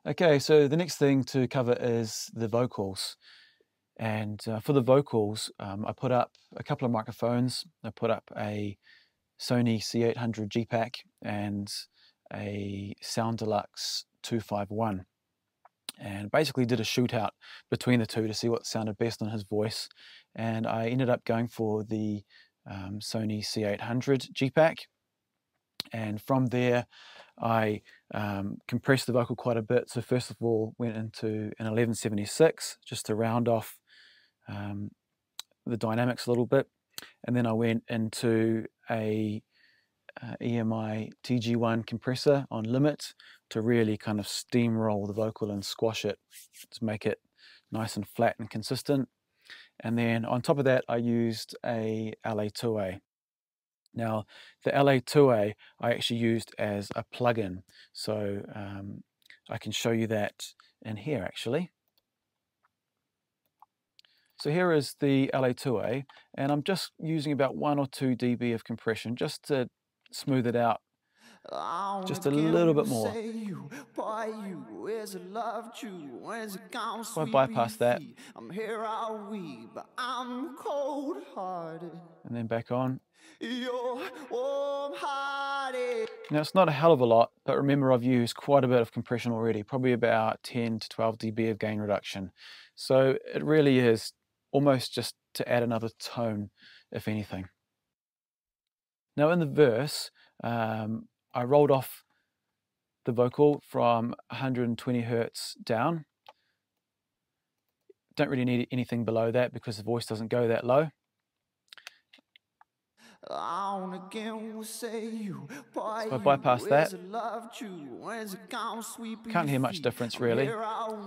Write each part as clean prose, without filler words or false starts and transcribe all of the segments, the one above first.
Okay, so the next thing to cover is the vocals. And for the vocals, I put up a couple of microphones. I put up a Sony C800 G-Pack and a Sound Deluxe 251. And basically did a shootout between the two to see what sounded best on his voice. And I ended up going for the Sony C800 G-Pack. And from there, I compressed the vocal quite a bit. So first of all, went into an 1176 just to round off the dynamics a little bit. And then I went into a EMI TG1 compressor on limit to really kind of steamroll the vocal and squash it to make it nice and flat and consistent. And then on top of that, I used a LA2A. Now, the LA2A I actually used as a plugin, so I can show you that in here actually. So here is the LA2A, and I'm just using about 1 or 2 dB of compression just to smooth it out just a little bit more. So I bypass that and then back on. Now it's not a hell of a lot, but remember I've used quite a bit of compression already, probably about 10 to 12 dB of gain reduction. So it really is almost just to add another tone, if anything. Now in the verse, I rolled off the vocal from 120 Hertz down. Don't really need anything below that because the voice doesn't go that low. So I bypass that. Can't hear much difference really,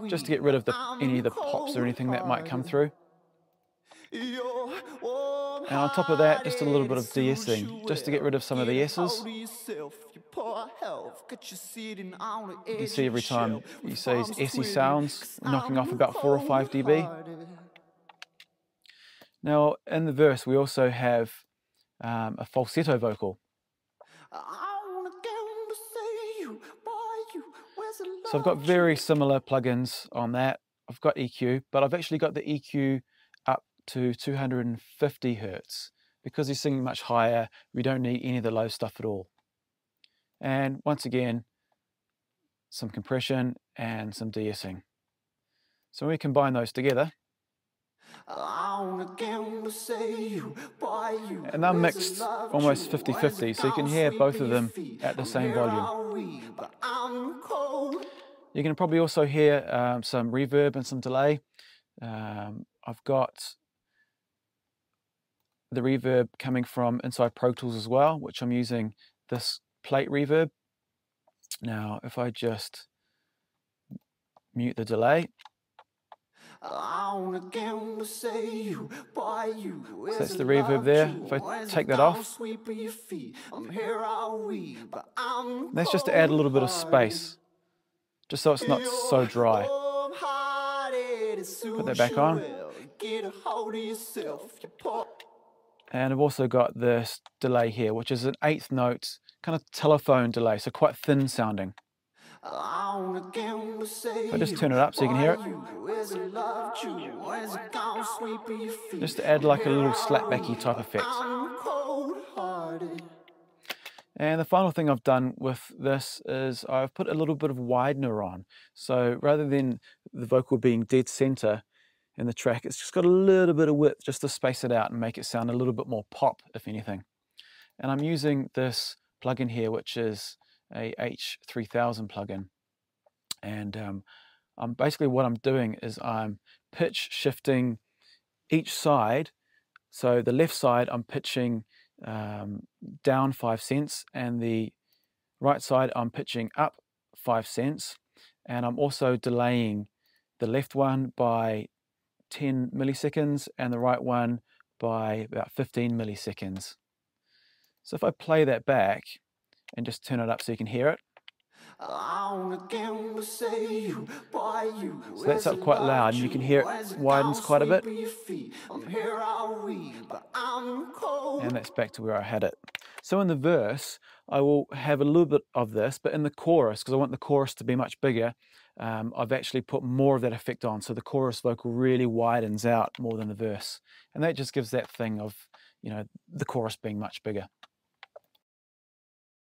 just to get rid of any of the pops or anything that might come through. And on top of that, just a little bit of de-essing, just to get rid of some of the S's. You can see every time you say his Essy sounds, knocking off about 4 or 5 dB. Now in the verse we also have a falsetto vocal. So I've got very similar plugins on that. I've got EQ, but I've actually got the EQ up to 250 Hertz because he's singing much higher. We don't need any of the low stuff at all. And once again, some compression and some de-essing. So when we combine those together, and they're mixed almost 50-50, so you can hear both of them at the same volume. You can probably also hear some reverb and some delay. I've got the reverb coming from inside Pro Tools as well, which I'm using this plate reverb. Now if I just mute the delay, so that's the reverb there. If I take that off, that's just to add a little bit of space, just so it's not so dry. Put that back on. And I've also got this delay here, which is an 1/8 note kind of telephone delay, so quite thin sounding. If I just turn it up so you can hear it, just to add like a little slapbacky type effect. And the final thing I've done with this is I've put a little bit of widener on. So rather than the vocal being dead center in the track, it's just got a little bit of width just to space it out and make it sound a little bit more pop, if anything. And I'm using this plugin here, which is a H3000 plugin. And basically what I'm doing is I'm pitch shifting each side. So the left side I'm pitching down 5 cents, and the right side I'm pitching up 5 cents. And I'm also delaying the left one by 10 milliseconds and the right one by about 15 milliseconds. So if I play that back and just turn it up so you can hear it. So that's up quite loud, and you can hear it widens quite a bit. And that's back to where I had it. So in the verse, I will have a little bit of this, but in the chorus, because I want the chorus to be much bigger, I've actually put more of that effect on, so the chorus vocal really widens out more than the verse, and that just gives that thing of, you know, the chorus being much bigger.